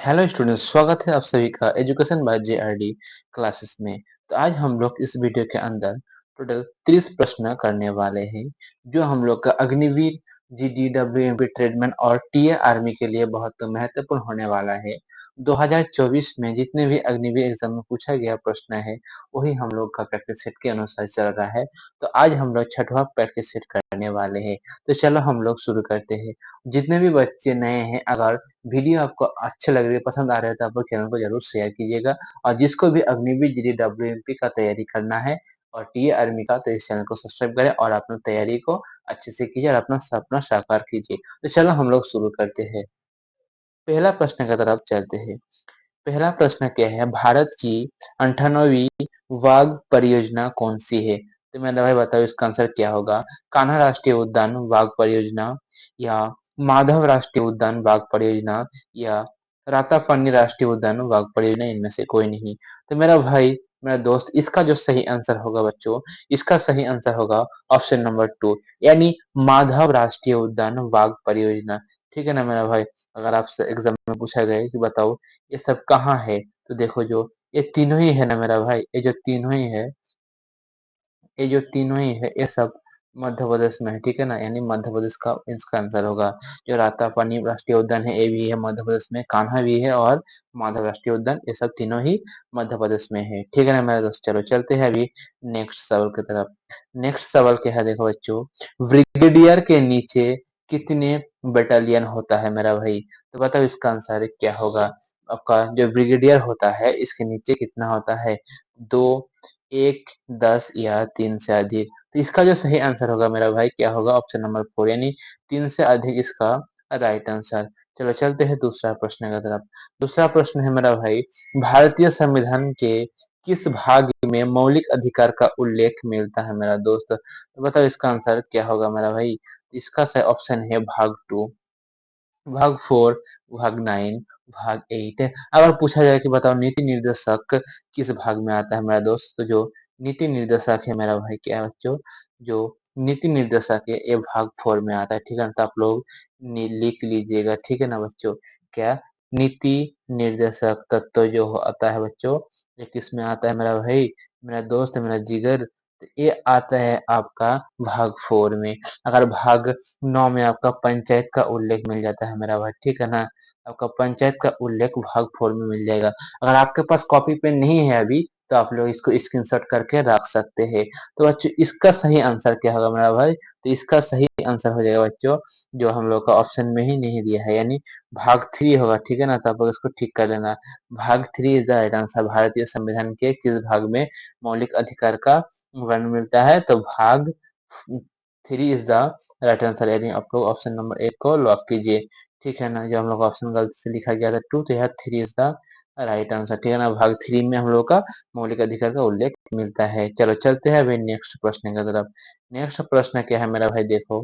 Hello students, स्वागत है आप सभी का एजुकेशन बाय जेआरडी क्लासेस में। तो आज हम लोग इस वीडियो के अंदर टोटल 30 प्रश्न करने वाले हैं, जो हम लोग का अग्निवीर, जीडी, डब्ल्यूएमपी, ट्रेडमैन और टीए आर्मी के लिए बहुत महत्वपूर्ण होने वाला है। 2024 में जितने भी अग्निवीर एग्जाम में पूछा गया प्रश्न है, वही हम लोग का प्रैक्टिस सेट के अनुसार चल रहा है। तो आज हम लोग छठवां प्रैक्टिस सेट करने वाले हैं। तो चलो हम लोग शुरू करते हैं। जितने भी बच्चे नए हैं, अगर वीडियो आपको अच्छे लग रही है, पसंद आ रहा है, तो आप लोग चैनल को जरूर शेयर कीजिएगा। और जिसको भी अग्निवीर, जीडी, डब्ल्यूएमपी का तैयारी करना है और टीए आर्मी का, तो इस चैनल को सब्सक्राइब करें और अपनी तैयारी को अच्छे से कीजिए और अपना सपना साकार कीजिए। तो चलो हम लोग शुरू करते हैं। पहला प्रश्न की तरफ चलते हैं। पहला प्रश्न क्या है? भारत की 98वीं वाघ परियोजना कौन सी है? तो मेरा भाई बताओ, इसका आंसर क्या होगा? कान्हा राष्ट्रीय उद्यान वाघ परियोजना, या माधव राष्ट्रीय उद्यान वाघ परियोजना, या राताफनी राष्ट्रीय उद्यान वाघ परियोजना, इनमें से कोई नहीं। तो मेरा भाई, मेरा दोस्त, इसका जो सही आंसर होगा बच्चों, इसका सही आंसर होगा ऑप्शन नंबर 2, यानी माधव राष्ट्रीय उद्यान वाघ परियोजना। ठीक है ना मेरा भाई? अगर आपसे एग्जाम में पूछा गया कि बताओ ये सब कहाँ है, तो देखो, जो ये तीनों ही है ना मेरा भाई, ये जो तीनों ही है, ये सब मध्य प्रदेश में है। ठीक है ना? यानी मध्य प्रदेश का इसका आंसर होगा। जो रातापानी राष्ट्रीय उद्यान है, ये भी है मध्य प्रदेश में, कान्हा भी है और माधव राष्ट्रीय उद्यान, ये सब तीनों ही मध्य प्रदेश में है। ठीक है ना मेरे दोस्त? चलो चलते हैं अभी नेक्स्ट सवाल की तरफ। नेक्स्ट सवाल क्या है? देखो बच्चों, ब्रिगेडियर के नीचे कितने बटालियन होता है मेरा भाई? तो बताओ इसका आंसर क्या होगा? आपका जो ब्रिगेडियर होता है, इसके नीचे कितना होता है? दो, एक, 10 या 3 से अधिक? तो इसका जो सही आंसर होगा मेरा भाई, क्या होगा? ऑप्शन नंबर 4, यानी 3 से अधिक इसका राइट आंसर। चलो चलते हैं दूसरा प्रश्न की तरफ। दूसरा प्रश्न है मेरा भाई, भारतीय संविधान के किस भाग में मौलिक अधिकार का उल्लेख मिलता है मेरा दोस्त? तो बताओ इसका आंसर क्या होगा मेरा भाई? इसका सही ऑप्शन है भाग 2, भाग 4, भाग 9, भाग 8। अगर पूछा जाए कि बताओ नीति निर्देशक किस भाग में आता है मेरा दोस्त, तो जो नीति निर्देशक है मेरा भाई, क्या है बच्चों? जो नीति निर्देशक है, ये भाग 4 में आता है। ठीक है ना? तो आप लोग लिख लीजिएगा। ठीक है ना बच्चों? क्या नीति निर्देशक तत्व जो आता है बच्चों, ये किस में आता है मेरा भाई, मेरा दोस्त, मेरा जिगर? तो ये आता है आपका भाग 4 में। अगर भाग 9 में आपका पंचायत का उल्लेख मिल जाता है मेरा भाई। ठीक है ना? आपका पंचायत का उल्लेख भाग 4 में मिल जाएगा। अगर आपके पास कॉपी पेन नहीं है अभी, तो आप लोग इसको स्क्रीनशॉट करके रख सकते हैं। तो बच्चों, इसका सही आंसर क्या होगा मेरा भाई? तो इसका सही आंसर हो जाएगा बच्चों, जो हम लोग का ऑप्शन में ही नहीं दिया है, यानी भाग 3 होगा। ठीक है ना? तो आप लोग इसको ठीक कर लेना। भाग 3 इज द राइट आंसर। भारतीय संविधान के किस भाग में मौलिक अधिकार का वर्णन मिलता है? तो भाग 3 इज द राइट आंसर, यानी आप लोग ऑप्शन नंबर 1 को लॉक कीजिए। ठीक है ना? जो हम लोग ऑप्शन गलती से लिखा गया था 2, तो यह 3 इज द राइट आंसर। ठीक है ना? भाग 3 में हम लोग का मौलिक अधिकार का उल्लेख मिलता है। चलो चलते हैं अभी नेक्स्ट प्रश्न की तरफ। नेक्स्ट प्रश्न क्या है मेरा भाई? देखो,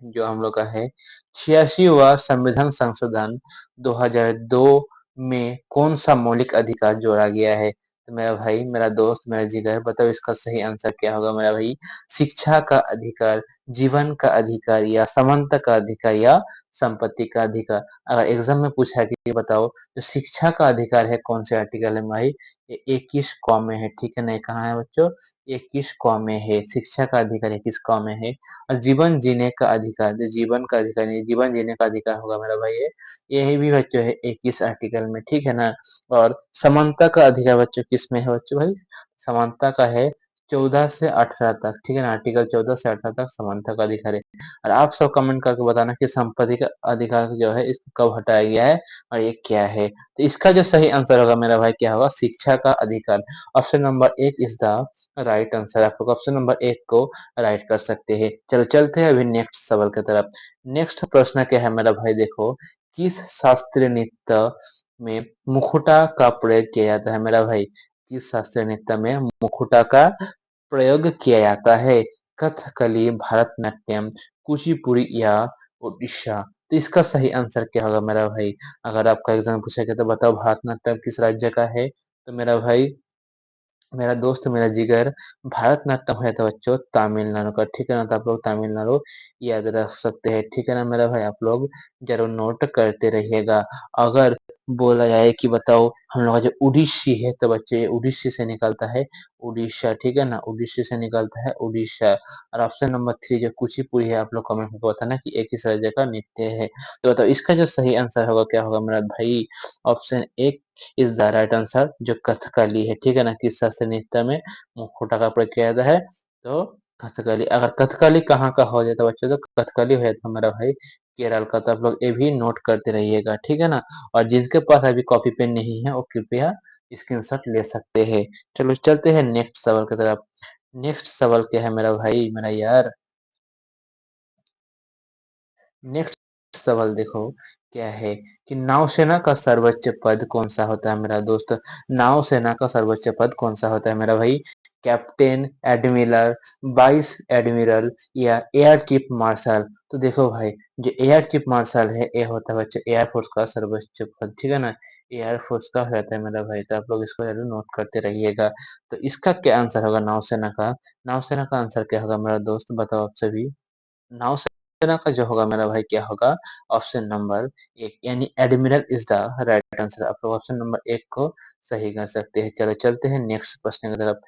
जो हम लोग का है, 86वां संविधान संशोधन 2002 में कौन सा मौलिक अधिकार जोड़ा गया है? तो मेरा भाई, मेरा दोस्त, मेरा जिगर, बताओ इसका सही आंसर क्या होगा मेरा भाई? शिक्षा का अधिकार, जीवन का अधिकार, या समानता का अधिकार, या संपत्ति का अधिकार? अगर एग्जाम में पूछा है कि ये बताओ, जो शिक्षा का अधिकार है, कौन से आर्टिकल है भाई? ये 21 क में है। ठीक है ना? ये कहाँ है बच्चों? 21 क में है। शिक्षा का अधिकार 21 क में है। और जीवन जीने का अधिकार, जो जीवन का अधिकार नहीं, जीवन जीने का अधिकार होगा मेरा भाई, ये यही भी बच्चों है 21 आर्टिकल में। ठीक है ना? और समानता का अधिकार बच्चों किस में है बच्चों भाई? समानता का है 14 से 18 तक। ठीक है ना? आर्टिकल 14 से 18 तक समानता का अधिकार है। और आप सब कमेंट करके बताना कि संपत्ति का अधिकार जो है, इसको कब हटाया गया है और ये क्या है? तो इसका जो सही आंसर होगा मेरा भाई, क्या होगा? शिक्षा का अधिकार। Option number 1 is the right answer. आप लोग ऑप्शन नंबर 1 को राइट कर सकते हैं। चलो चलते हैं अभी नेक्स्ट सवाल की तरफ। नेक्स्ट प्रश्न क्या है मेरा भाई? देखो, किस शास्त्रीय नृत्य में मुखौटा का प्रयोग किया जाता है मेरा भाई? किस शास्त्रीय नृत्य में मुखौटा का प्रयोग किया जाता है? कथकली, भरतनाट्यम, कुचिपुड़ी, या ओडिशा? तो इसका सही आंसर क्या होगा मेरा भाई? अगर आपका एग्जाम पूछेगा तो बताओ, भरतनाट्यम किस राज्य का है? तो मेरा भाई, मेरा दोस्त, मेरा जिगर, भारतनाट्यम है तो बच्चों तमिलनाडु का। ठीक है ना? तो आप लोग तमिलनाडु याद रख सकते हैं। ठीक है ना मेरा भाई? आप लोग जरूर नोट करते रहिएगा। अगर बोला जाए कि बताओ हम लोग का जो उड़ीसी है, तो बच्चे ये उड़ीसी से निकलता है उड़ीसा, ठीक है ना, उड़ीसी से निकलता है उड़ीसा। और ऑप्शन नंबर 3 जो कुचिपुड़ी है, आप लोग कमेंट में बताना कि एक किस राज्य का नृत्य है। तो बताओ इसका जो सही आंसर होगा क्या होगा मेरा भाई? ऑप्शन एक इज द राइट आंसर, जो कथकली है, ठीक है ना, किस शास्त्रीय नृत्य में मुखौटा का प्रयोग किया जाता है? तो कथकली। अगर कथकली कहाँ का हो जाता है बच्चों, तो कथकली हो जाता है मेरा भाई केरल का। तो आप लोग ये भी नोट करते रहिएगा, ठीक है ना। और जिनके पास अभी कॉपी पेन नहीं है वो कृपया स्क्रीनशॉट ले सकते हैं। चलो चलते हैं नेक्स्ट सवाल की तरफ। नेक्स्ट सवाल क्या है मेरा भाई, मेरा यार? नेक्स्ट सवाल देखो क्या है कि नौसेना का सर्वोच्च पद कौन सा होता है मेरा दोस्त? नौसेना का सर्वोच्च पद कौन सा होता है मेरा भाई? कैप्टन, एडमिरल, वाइस एडमिरल या एयर चीफ मार्शल? तो देखो भाई, जो एयर चीफ मार्शल है ये होता है बच्चे एयरफोर्स का सर्वोच्च पद, ठीक है ना, एयरफोर्स का रहता है मेरा भाई। तो आप लोग इसको जरूर नोट करते रहिएगा। तो इसका क्या आंसर होगा नौसेना का? नौसेना का आंसर क्या होगा मेरा दोस्त, बताओ आप सभी। नौसेना का जो होगा मेरा भाई क्या होगा? ऑप्शन नंबर एक, यानी admiral is the right answer. आप लोग ऑप्शन नंबर एक को सही कर सकते हैं। चलो चलते हैं नेक्स्ट प्रश्न की तरफ।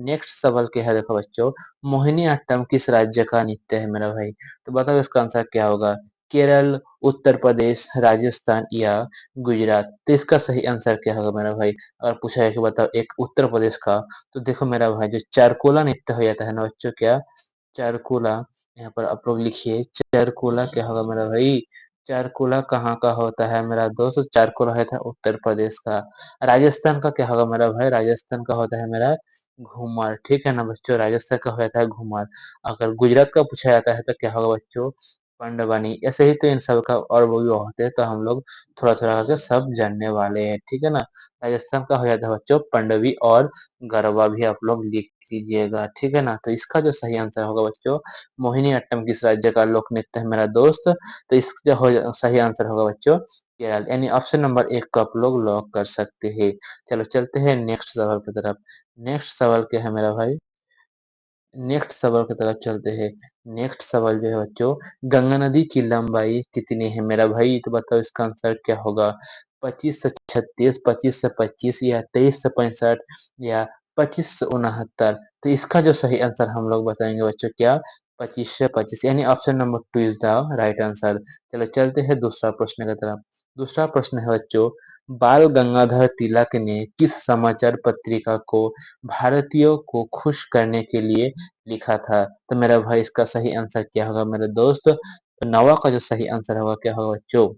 नेक्स्ट सवाल क्या है देखो बच्चों, मोहिनीअट्टम किस राज्य का नृत्य है मेरा भाई? तो बताओ इसका आंसर क्या होगा? केरल, उत्तर प्रदेश, राजस्थान या गुजरात? तो इसका सही आंसर क्या होगा मेरा भाई? अगर पूछा है कि बताओ एक उत्तर प्रदेश का, तो देखो मेरा भाई जो चारकोला नृत्य हो जाता है ना बच्चों, क्या चारकोला, यहाँ पर आप लोग लिखिए चारकोला क्या होगा मेरा भाई? चारकोला कहाँ का होता है मेरा दोस्त? चारकोला है था उत्तर प्रदेश का। राजस्थान का क्या होगा मेरा भाई? राजस्थान का होता है मेरा घूमर, ठीक है ना बच्चों, राजस्थान का हो जाता है घूमर। अगर गुजरात का पूछा जाता है तो क्या होगा बच्चों? पंडवानी। ऐसे ही तो इन सब का और वो भी होते हैं, तो हम लोग थोड़ा थोड़ा करके सब जानने वाले हैं, ठीक है ना। राजस्थान का हो जाता है बच्चों पंडवी और गरबा भी आप लोग लिख लीजिएगा, ठीक है ना। तो इसका जो सही आंसर होगा बच्चों, मोहिनीअट्टम किस राज्य का लोक नृत्य है मेरा दोस्त? तो इसका सही आंसर होगा बच्चों केरल, यानी ऑप्शन नंबर एक को आप लोग लॉक कर सकते हैं। चलो चलते हैं नेक्स्ट सवाल की तरफ। नेक्स्ट सवाल क्या है मेरा भाई? नेक्स्ट सवाल की तरफ चलते हैं। नेक्स्ट सवाल जो है बच्चों, गंगा नदी की लंबाई कितनी है मेरा भाई? तो बताओ इसका आंसर क्या होगा? 25 से 36, 25 से 25 या 23 से 65 या 25 से 69? तो इसका जो सही आंसर हम लोग बताएंगे बच्चों, क्या 25 से 25, यानी option number two is the right answer. चलो चलते हैं दूसरा प्रश्न की तरफ। दूसरा प्रश्न है बच्चों, बाल गंगाधर तिलक ने किस समाचार पत्रिका को भारतीयों को खुश करने के लिए लिखा था? तो मेरा भाई इसका सही आंसर क्या होगा मेरे दोस्त? तो नवा का जो सही आंसर होगा क्या होगा बच्चों?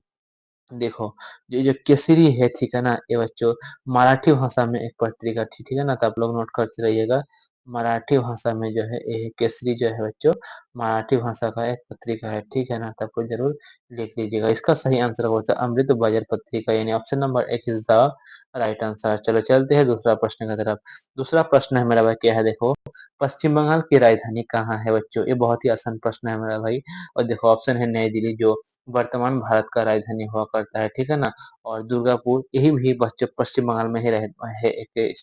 देखो, ये जो केसरी है, ठीक है ना, ये बच्चों मराठी भाषा में एक पत्रिका थी, ठीक है ना, तो आप लोग नोट करते रहिएगा। मराठी भाषा में जो है ये केसरी जो है बच्चों, मराठी भाषा का एक पत्रिका है, ठीक है ना, तो आपको जरूर लिख लीजिएगा। इसका सही आंसर होता है अमृत बाजार पत्रिका, यानी ऑप्शन नंबर एक इज द राइट आंसर। चलो चलते हैं दूसरा प्रश्न की तरफ। दूसरा प्रश्न है मेरा भाई क्या है देखो, पश्चिम बंगाल की राजधानी कहाँ है बच्चों? ये बहुत ही आसान प्रश्न है मेरा भाई। और देखो ऑप्शन है नई दिल्ली, जो वर्तमान भारत का राजधानी हुआ करता है, ठीक है ना, और दुर्गापुर, यही भी बच्चों पश्चिम बंगाल में ही है एक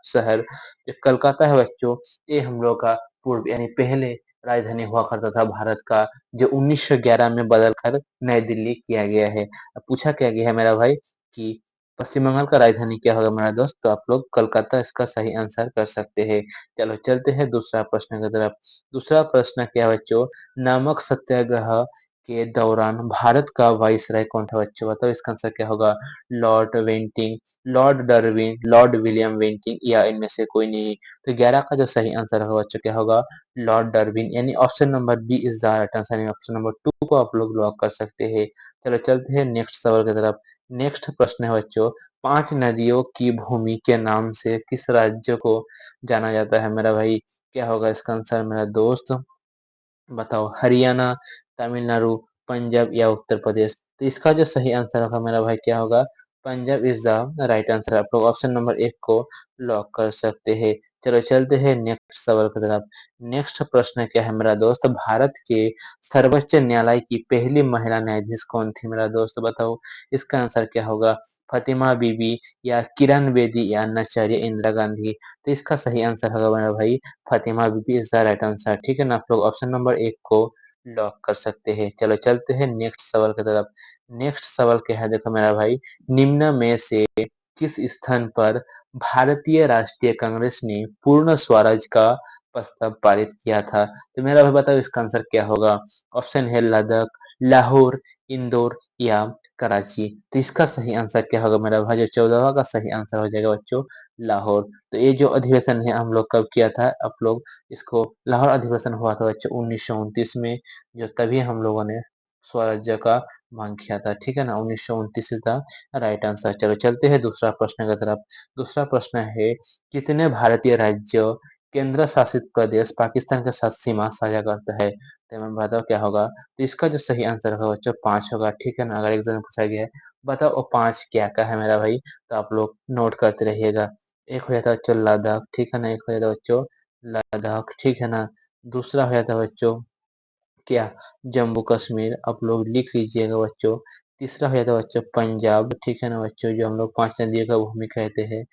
शहर। जो कलकत्ता है बच्चों, ये हम लोग का पूर्व यानी पहले राजधानी हुआ करता था भारत का, जो 1911 में बदल कर नई दिल्ली किया गया है। अब पूछा क्या गया है मेरा भाई कि पश्चिम बंगाल का राजधानी क्या होगा मेरा दोस्त? तो आप लोग कलकत्ता इसका सही आंसर कर सकते हैं। चलो चलते हैं दूसरा प्रश्न की तरफ। दूसरा प्रश्न क्या है बच्चों, नमक सत्याग्रह के दौरान भारत का वाइसराय कौन था बच्चों? बताओ इसका आंसर क्या होगा? लॉर्ड वेंटिंग, लॉर्ड डरविन, लॉर्ड विलियम वेंटिंग या इनमें से कोई नहीं? तो 11 का जो सही आंसर होगा बच्चों क्या होगा? लॉर्ड डरविन, यानी option number B is the right answer, यानी ऑप्शन नंबर टू को आप लोग लॉक कर सकते हैं। चलो चलते हैं नेक्स्ट सवाल की तरफ। नेक्स्ट प्रश्न है बच्चों, पांच नदियों की भूमि के नाम से किस राज्य को जाना जाता है मेरा भाई? क्या होगा इसका आंसर मेरा दोस्त? बताओ, हरियाणा, तमिलनाडु, पंजाब या उत्तर प्रदेश? तो इसका जो सही आंसर होगा मेरा भाई क्या होगा? Punjab is the right answer. आप लोग ऑप्शन नंबर एक को लॉक कर सकते हैं। चलो चलते हैं नेक्स्ट सवाल की तरफ। नेक्स्ट प्रश्न क्या है मेरा दोस्त, भारत के सर्वोच्च न्यायालय की पहली महिला न्यायाधीश कौन थी मेरा दोस्त? बताओ इसका आंसर क्या होगा? फातिमा बीबी या किरण बेदी या आचार्य इंदिरा गांधी? तो इसका सही आंसर होगा मेरा भाई फातिमा बीबी इज द राइट आंसर, ठीक है ना। आप लोग ऑप्शन नंबर एक को लॉक कर सकते हैं। चलो चलते हैं नेक्स्ट सवाल की तरफ। नेक्स्ट सवाल क्या है, देखो मेरा भाई, निम्न में से किस स्थान पर भारतीय राष्ट्रीय कांग्रेस ने पूर्ण स्वराज का प्रस्ताव पारित किया था? तो मेरा भाई बताओ इसका आंसर क्या होगा? ऑप्शन है लद्दाख, लाहौर, इंदौर या कराची। तो इसका सही आंसर क्या होगा मेरा भाई? जो 14वां का सही आंसर हो जाएगा बच्चों, लाहौर। तो ये जो अधिवेशन है हम लोग कब किया था, आप लोग इसको, लाहौर अधिवेशन हुआ था बच्चों 1929 में, जो तभी हम लोगों ने स्वराज्य का मांग किया था। ठीक है ना, 1929 था राइट आंसर। चलो चलते हैं दूसरा प्रश्न की तरफ। दूसरा प्रश्न है, कितने भारतीय राज्य केंद्र शासित प्रदेश पाकिस्तान के साथ सीमा साझा करता है? तो मैं बताओ क्या होगा? तो इसका जो सही आंसर होगा बच्चों 5 होगा। ठीक है ना, अगर एग्जाम में पूछा गया है बताओ वो 5 क्या का है मेरा भाई, तो आप लोग नोट करते रहिएगा। एक हो जाता है बच्चों लद्दाख, ठीक है ना, एक हो जाता है बच्चों लद्दाख, ठीक है ना। दूसरा हो जाता है बच्चों क्या, जम्मू कश्मीर, आप लोग लिख लीजिएगा बच्चों। तीसरा हो जाता है बच्चों पंजाब, ठीक है ना बच्चों, जो हम लोग 5 नदियों का भूमि कहते हैं,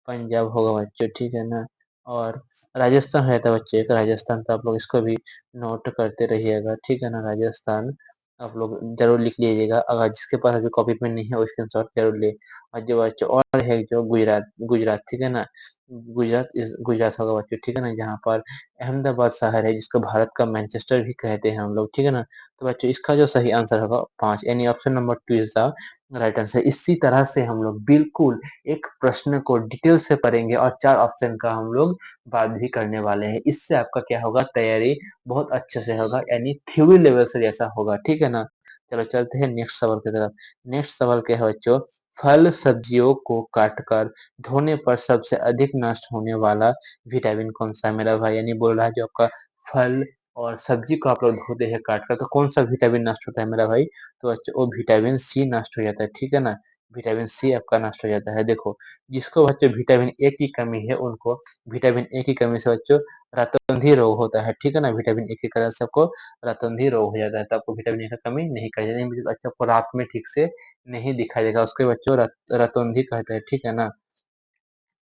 पंजाब होगा बच्चों, ठीक है ना। और राजस्थान हो जाता है बच्चों एक, राजस्थान, तो आप लोग इसको भी नोट करते रहिएगा, ठीक है ना, राजस्थान आप लोग जरूर लिख लीजिएगा। अगर जिसके पास अभी कॉपी पेन नहीं है वो स्क्रीनशॉट जरूर ले। और जो बच्चों और है जो गुजरात, गुजरात, ठीक है ना, गुजरात होगा बच्चों, ठीक है ना, जहाँ पर अहमदाबाद शहर है, जिसको भारत का मैनचेस्टर भी कहते हैं हम लोग, ठीक है ना। तो बच्चों इसका जो सही आंसर होगा 5, यानी option number 2 is the right answer. इसी तरह से हम लोग बिल्कुल एक प्रश्न को डिटेल से पढ़ेंगे और 4 ऑप्शन का हम लोग बात भी करने वाले हैं। इससे आपका क्या होगा, तैयारी बहुत अच्छे से होगा, यानी थ्योरी लेवल से जैसा होगा, ठीक है ना। चलो चलते हैं नेक्स्ट सवाल की तरफ। नेक्स्ट सवाल क्या है बच्चों, फल सब्जियों को काटकर धोने पर सबसे अधिक नष्ट होने वाला विटामिन कौन सा है मेरा भाई? यानी बोल रहा है जो आपका फल और सब्जी को आप लोग धोते हैं काट कर, तो कौन सा विटामिन नष्ट होता है मेरा भाई? तो बच्चों वो विटामिन सी नष्ट हो जाता है, ठीक है ना। विटामिन सी आपका नष्ट हो जाता है। देखो जिसको बच्चों विटामिन ए की कमी है, उनको विटामिन ए की कमी से बच्चों रातोंधी रोग होता है, ठीक है ना। विटामिन ए की कमी से आपको रातोंधी रोग हो जाता है, तो आपको विटामिन ए की कमी नहीं कर जाएगी, बच्चों को रात में ठीक से नहीं दिखाई देगा, उसको बच्चों रातोंधी कहते हैं, ठीक है ना।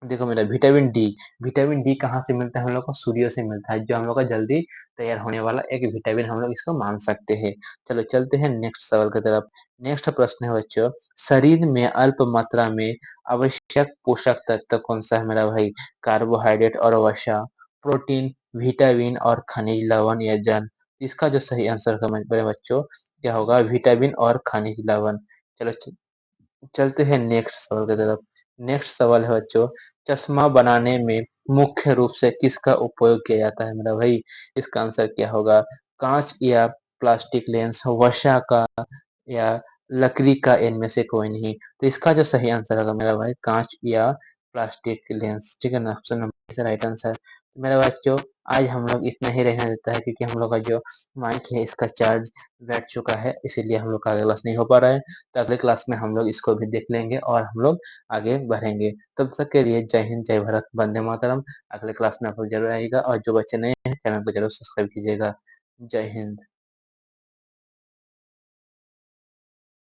देखो मेरा विटामिन डी, विटामिन डी कहाँ से मिलता है हम लोग को? सूर्य से मिलता है, जो हम लोग का जल्दी तैयार होने वाला एक विटामिन हम लोग इसको मान सकते हैं। चलो चलते हैं नेक्स्ट सवाल की तरफ। नेक्स्ट प्रश्न है बच्चों, शरीर में अल्प मात्रा में आवश्यक पोषक तत्व कौन सा है मेरा भाई? कार्बोहाइड्रेट और वसा, प्रोटीन, विटामिन और खनिज लवण या जल। इसका जो सही आंसर है मेरे बच्चों क्या होगा? विटामिन और खनिज लवण। चलो चलते हैं नेक्स्ट सवाल की तरफ। नेक्स्ट सवाल है बच्चों, चश्मा बनाने में मुख्य रूप से किसका उपयोग किया जाता है मेरा भाई? इसका आंसर क्या होगा? कांच या प्लास्टिक लेंस, वसा का या लकड़ी का, इनमें से कोई नहीं। तो इसका जो सही आंसर होगा मेरा भाई कांच या प्लास्टिक लेंस, ठीक है ना, ऑप्शन नंबर से राइट आंसर। मेरा बच्चों आज हम लोग इतना ही रहने देता है, क्योंकि हम लोग का जो माइक है इसका चार्ज बैठ चुका है, इसीलिए हम लोग का क्लास नहीं हो पा रहा है। तो अगले क्लास में हम लोग इसको भी देख लेंगे और हम लोग आगे बढ़ेंगे। तब तक के लिए जय हिंद, जय भारत, वंदे मातरम। अगले क्लास में आप लोग जरूर आइएगा, और जो बच्चे नए हैं चैनल को जरूर सब्सक्राइब कीजिएगा। जय हिंद।